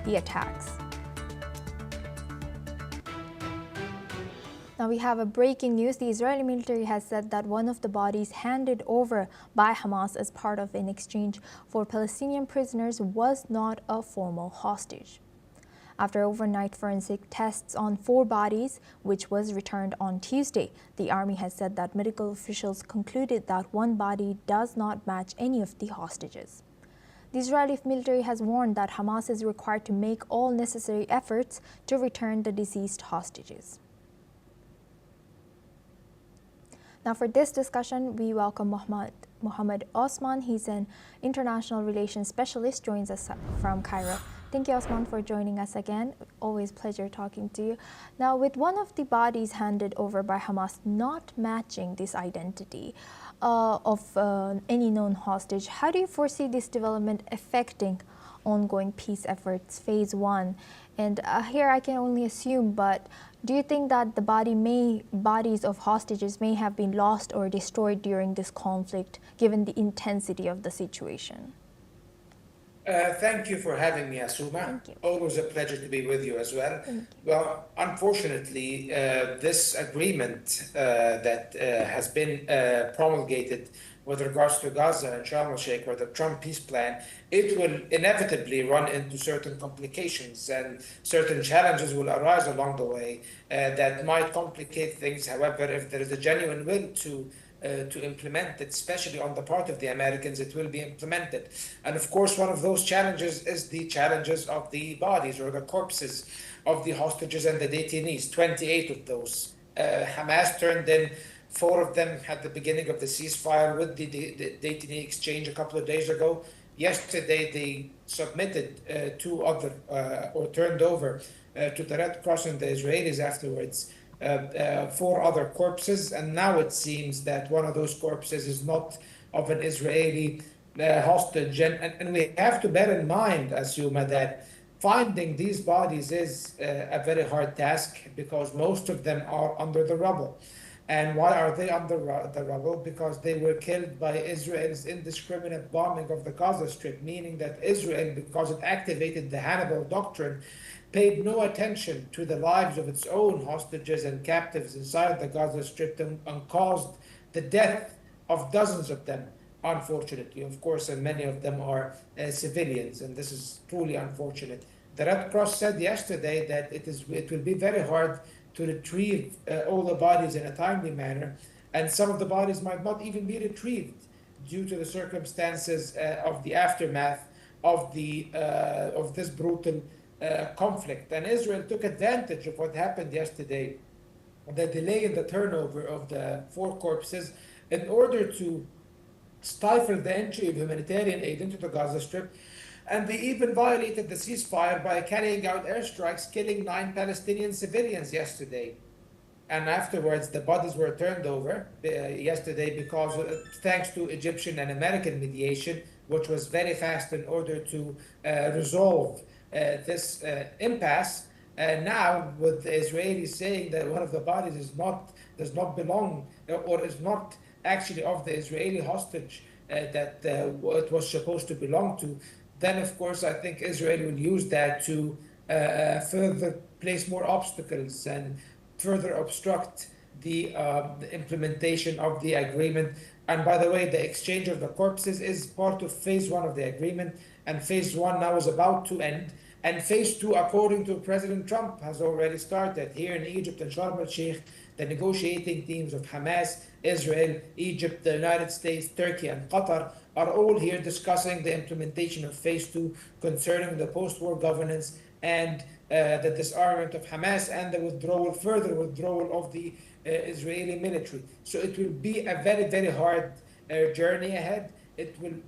the attacks. Now we have a breaking news. The Israeli military has said that one of the bodies handed over by Hamas as part of an exchange for Palestinian prisoners was not a formal hostage. After overnight forensic tests on 4 bodies, which was returned on Tuesday, the army has said that medical officials concluded that one body does not match any of the hostages. The Israeli military has warned that Hamas is required to make all necessary efforts to return the deceased hostages. Now for this discussion, we welcome Mohammed Osman. He's an international relations specialist, joins us from Cairo. Thank you, Osman, for joining us again. Always pleasure talking to you. Now, with one of the bodies handed over by Hamas not matching this identity of any known hostage, how do you foresee this development affecting ongoing peace efforts, phase 1? And here I can only assume, but do you think that the bodies of hostages may have been lost or destroyed during this conflict, given the intensity of the situation? Thank you for having me, Asuma. Always a pleasure to be with you as well. Well, unfortunately, this agreement that has been promulgated with regards to Gaza and Sharm el-Sheikh, or the Trump peace plan, it will inevitably run into certain complications, and certain challenges will arise along the way that might complicate things. However, if there is a genuine will to implement it, especially on the part of the Americans, it will be implemented. And of course, one of those challenges is the challenges of the bodies or the corpses of the hostages and the detainees, 28 of those. Hamas turned in 4 of them at the beginning of the ceasefire with the detainee exchange a couple of days ago. Yesterday, they submitted 2 other, or turned over to the Red Cross and the Israelis afterwards, 4 other corpses, and now it seems that one of those corpses is not of an Israeli hostage. And we have to bear in mind, Asuma, that finding these bodies is a very hard task, because most of them are under the rubble. And why are they under the rubble? Because they were killed by Israel's indiscriminate bombing of the Gaza Strip, meaning that Israel, because it activated the Hannibal Doctrine, paid no attention to the lives of its own hostages and captives inside the Gaza Strip, and caused the death of dozens of them, unfortunately, of course, and many of them are civilians, and this is truly unfortunate. The Red Cross said yesterday that it will be very hard to retrieve all the bodies in a timely manner, and some of the bodies might not even be retrieved due to the circumstances of the aftermath of this brutal conflict. And Israel took advantage of what happened yesterday, the delay in the turnover of the 4 corpses, in order to stifle the entry of humanitarian aid into the Gaza Strip. And they even violated the ceasefire by carrying out airstrikes, killing 9 Palestinian civilians yesterday. And afterwards, the bodies were turned over yesterday because, thanks to Egyptian and American mediation, which was very fast in order to resolve this impasse. Now, with the Israelis saying that one of the bodies does not belong, or is not actually of the Israeli hostage that it was supposed to belong to, then of course I think Israel will use that to further place more obstacles and further obstruct the implementation of the agreement. And by the way, the exchange of the corpses is part of phase 1 of the agreement, and phase 1 now is about to end. And phase 2, according to President Trump, has already started. Here in Egypt and Sharm el-Sheikh, the negotiating teams of Hamas, Israel, Egypt, the United States, Turkey, and Qatar are all here discussing the implementation of phase 2 concerning the post-war governance and the disarmament of Hamas and the further withdrawal of the Israeli military. So it will be a very, very hard journey ahead.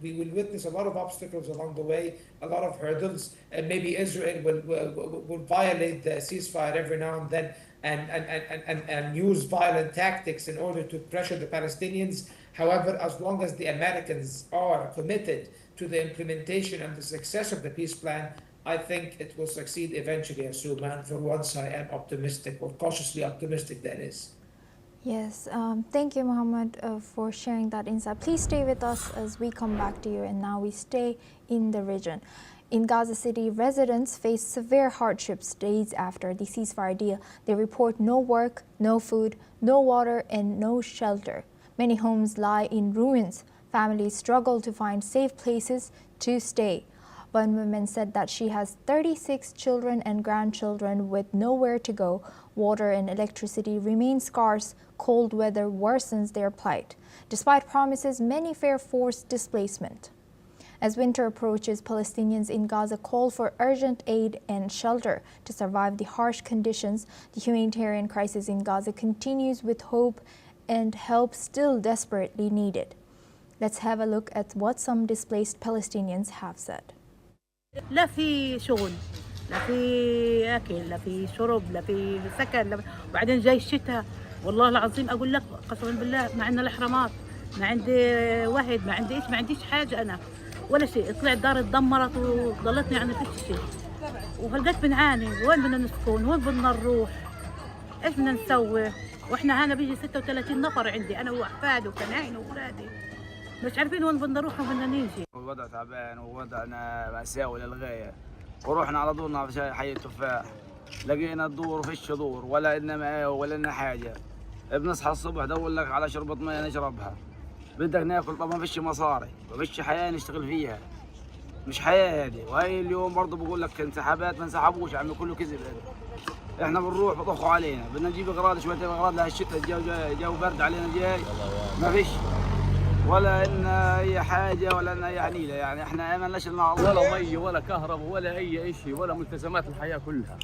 We will witness a lot of obstacles along the way, a lot of hurdles, and maybe Israel will violate the ceasefire every now and then and use violent tactics in order to pressure the Palestinians. However, as long as the Americans are committed to the implementation and the success of the peace plan, I think it will succeed eventually, Asuma. And for once, I am optimistic, or cautiously optimistic, that is. Yes, thank you, Mohammed, for sharing that insight. Please stay with us as we come back to you, and now we stay in the region. In Gaza City, residents face severe hardships days after the ceasefire deal. They report no work, no food, no water, and no shelter. Many homes lie in ruins. Families struggle to find safe places to stay. One woman said that she has 36 children and grandchildren with nowhere to go. Water and electricity remain scarce. Cold weather worsens their plight. Despite promises, many fear forced displacement. As winter approaches, Palestinians in Gaza call for urgent aid and shelter to survive the harsh conditions. The humanitarian crisis in Gaza continues with hope and help still desperately needed. Let's have a look at what some displaced Palestinians have said. لا في شغل، لا في أكل، لا في شرب، لا في سكن، وبعدين جاي الشتاء. والله العظيم أقول لك قسما بالله ما عندنا الإحرامات، ما عندي وهد، ما عندي ما عنديش حاجة أنا ولا شيء. طلعت داري اتدمرت وضلتني يعني فيش شيء، وهلقيت بنعاني. وين بدنا نسكن؟ وين بدنا نروح؟ إيش بدنا نسوي؟ وإحنا هنا بيجي 36 نفر عندي أنا وأحفادي وكناين وأولادي، مش عارفين وين بدنا نروح وبدنا نيجي. الوضع تعبان ووضعنا مأساوي للغاية، ورحنا على دورنا في حي التفاح، لقينا الدور وفيش دور ولا لنا ماء ولا لنا حاجة. بنصحى الصبح دور لك على شربة ماء نشربها، بدك ناكل طبعا فيش مصاري وفيش حياة نشتغل فيها، مش حياة هذه. وهي اليوم برضه بقول لك انسحابات ما انسحبوش، عم كله كذب هذا. احنا بنروح بطخوا علينا، بدنا نجيب اغراض شوية اغراض لهالشتاء، الجو برد علينا جاي، ما فيش ولا إن أي حاجة ولا إن أي عنيلة. يعني إحنا ما لناش إلا الله، ولا مي ولا كهرباء ولا أي شيء ولا ملتزمات الحياة كلها.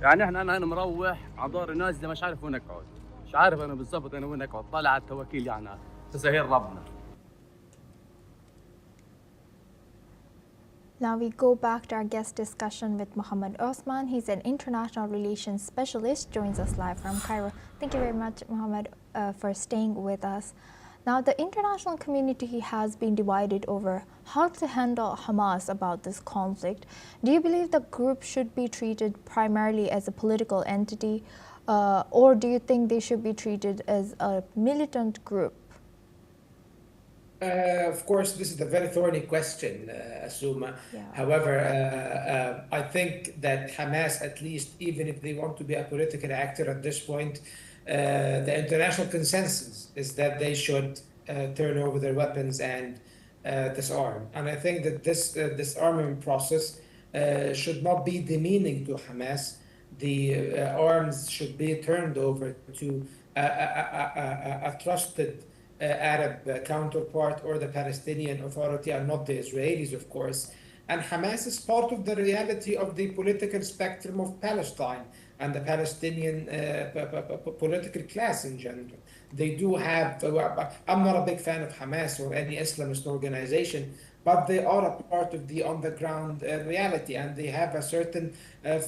يعني إحنا أنا هنا مروح على دار نازلة مش عارف وين أقعد، مش عارف أنا بالضبط أنا وين أقعد، طالع على التوكيل يعني تسهيل ربنا. Now we go back to our guest discussion with Mohammed Osman. He's an international relations specialist, joins us live from Cairo. Thank you very much, Mohammed, for staying with us. Now, the international community has been divided over how to handle Hamas about this conflict. Do you believe the group should be treated primarily as a political entity, or do you think they should be treated as a militant group? Of course, this is a very thorny question, Asuma. Yeah. However, I think that Hamas, at least, even if they want to be a political actor at this point, the international consensus is that they should turn over their weapons and disarm. And I think that this disarmament process should not be demeaning to Hamas. The arms should be turned over to a trusted Arab counterpart or the Palestinian Authority, and not the Israelis, of course. And Hamas is part of the reality of the political spectrum of Palestine and the Palestinian political class in general. They do have, I'm not a big fan of Hamas or any Islamist organization, but they are a part of the on-the-ground reality, and they have a certain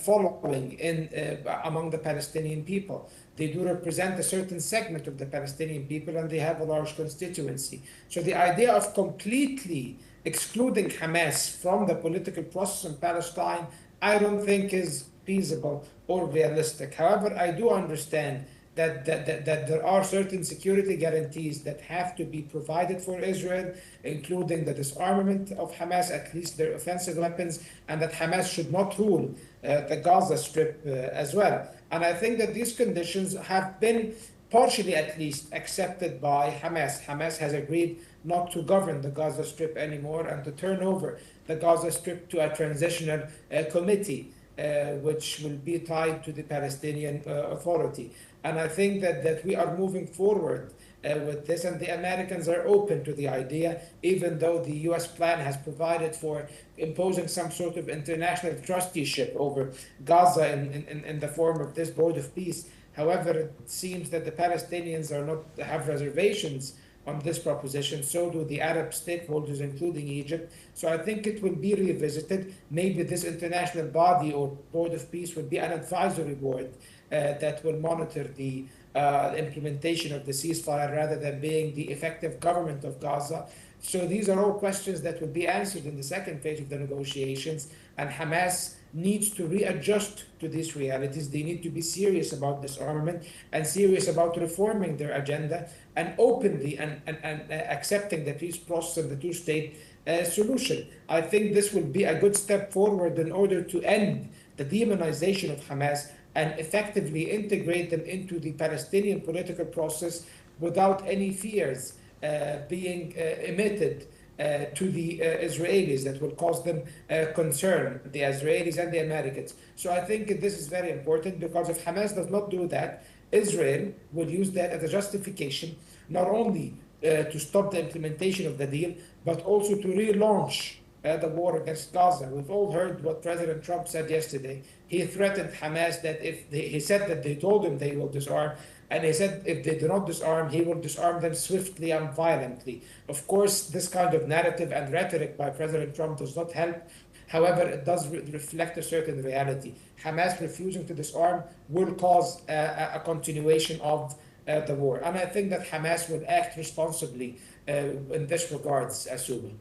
following among the Palestinian people. They do represent a certain segment of the Palestinian people, and they have a large constituency. So the idea of completely excluding Hamas from the political process in Palestine, I don't think is feasible or realistic. However, I do understand that there are certain security guarantees that have to be provided for Israel, including the disarmament of Hamas, at least their offensive weapons, and that Hamas should not rule the Gaza Strip as well. And I think that these conditions have been partially, at least, accepted by Hamas. Hamas has agreed not to govern the Gaza Strip anymore and to turn over the Gaza Strip to a transitional committee, which will be tied to the Palestinian Authority. And I think that we are moving forward with this, and the Americans are open to the idea, even though the US plan has provided for imposing some sort of international trusteeship over Gaza in the form of this board of peace. However, it seems that the Palestinians have reservations on this proposition. So do the Arab stakeholders, including Egypt. So I think it will be revisited. Maybe this international body or board of peace will be an advisory board that will monitor the implementation of the ceasefire rather than being the effective government of Gaza. So these are all questions that will be answered in the second phase of the negotiations, and Hamas needs to readjust to these realities. They need to be serious about disarmament and serious about reforming their agenda and openly and accepting the peace process and the two-state solution. I think this will be a good step forward in order to end the demonization of Hamas and effectively integrate them into the Palestinian political process without any fears being emitted to the Israelis that will cause them concern, the Israelis and the Americans. So I think this is very important, because if Hamas does not do that, Israel will use that as a justification, not only to stop the implementation of the deal, but also to relaunch the war against Gaza. We've all heard what President Trump said yesterday. He threatened Hamas that he said that they told him they will disarm, and he said if they do not disarm, he will disarm them swiftly and violently. Of course, this kind of narrative and rhetoric by President Trump does not help. However, it does reflect a certain reality. Hamas refusing to disarm will cause a continuation of the war. And I think that Hamas will act responsibly in this regards, Asuma.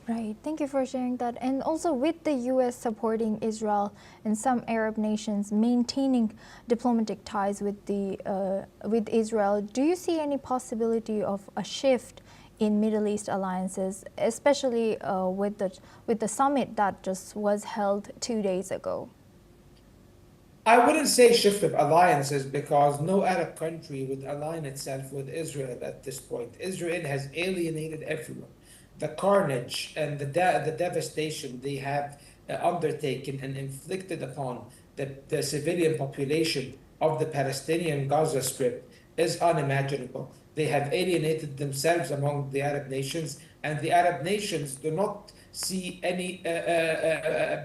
Right. Thank you for sharing that. And also, with the U.S. supporting Israel and some Arab nations maintaining diplomatic ties with Israel, do you see any possibility of a shift in Middle East alliances, especially with the summit that just was held 2 days ago? I wouldn't say shift of alliances, because no Arab country would align itself with Israel at this point. Israel has alienated everyone. The carnage and the devastation they have undertaken and inflicted upon the civilian population of the Palestinian Gaza Strip is unimaginable. They have alienated themselves among the Arab nations, and the Arab nations do not see any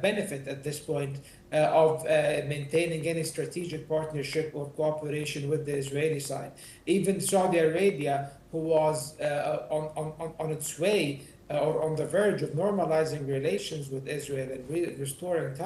benefit at this point of maintaining any strategic partnership or cooperation with the Israeli side. Even Saudi Arabia, who was on its way or on the verge of normalizing relations with Israel and restoring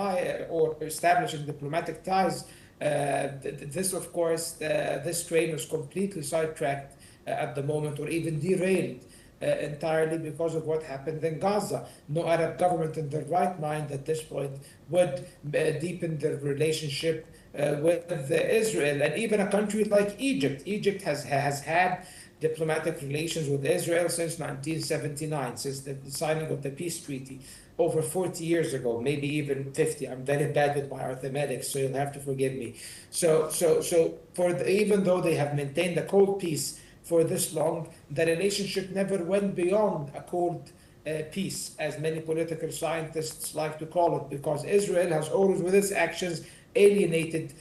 or establishing diplomatic ties, this, of course, this train was completely sidetracked at the moment, or even derailed entirely because of what happened in Gaza. No Arab government in their right mind at this point would deepen their relationship with Israel. And even a country like Egypt. Egypt has had diplomatic relations with Israel since 1979, since the signing of the peace treaty over 40 years ago, maybe even 50. I'm very bad with my arithmetic, so you'll have to forgive me. Even though they have maintained a cold peace for this long, the relationship never went beyond a cold peace, as many political scientists like to call it, because Israel has always, with its actions, alienated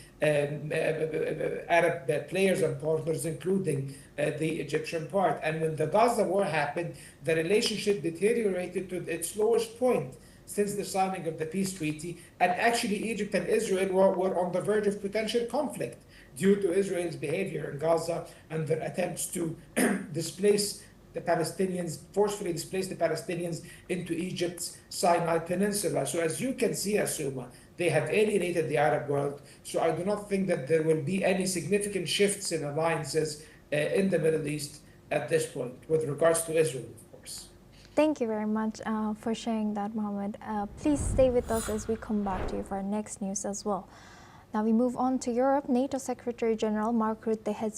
Arab players and partners, including the Egyptian part. And when the Gaza war happened, the relationship deteriorated to its lowest point since the signing of the peace treaty. And actually, Egypt and Israel were on the verge of potential conflict due to Israel's behavior in Gaza and their attempts to forcefully displace the Palestinians into Egypt's Sinai Peninsula. So as you can see, Asuma, they have alienated the Arab world. So I do not think that there will be any significant shifts in alliances in the Middle East at this point with regards to Israel, of course. Thank you very much for sharing that, Mohammed. Please stay with us as we come back to you for our next news as well. Now we move on to Europe. NATO Secretary General Mark Rutte has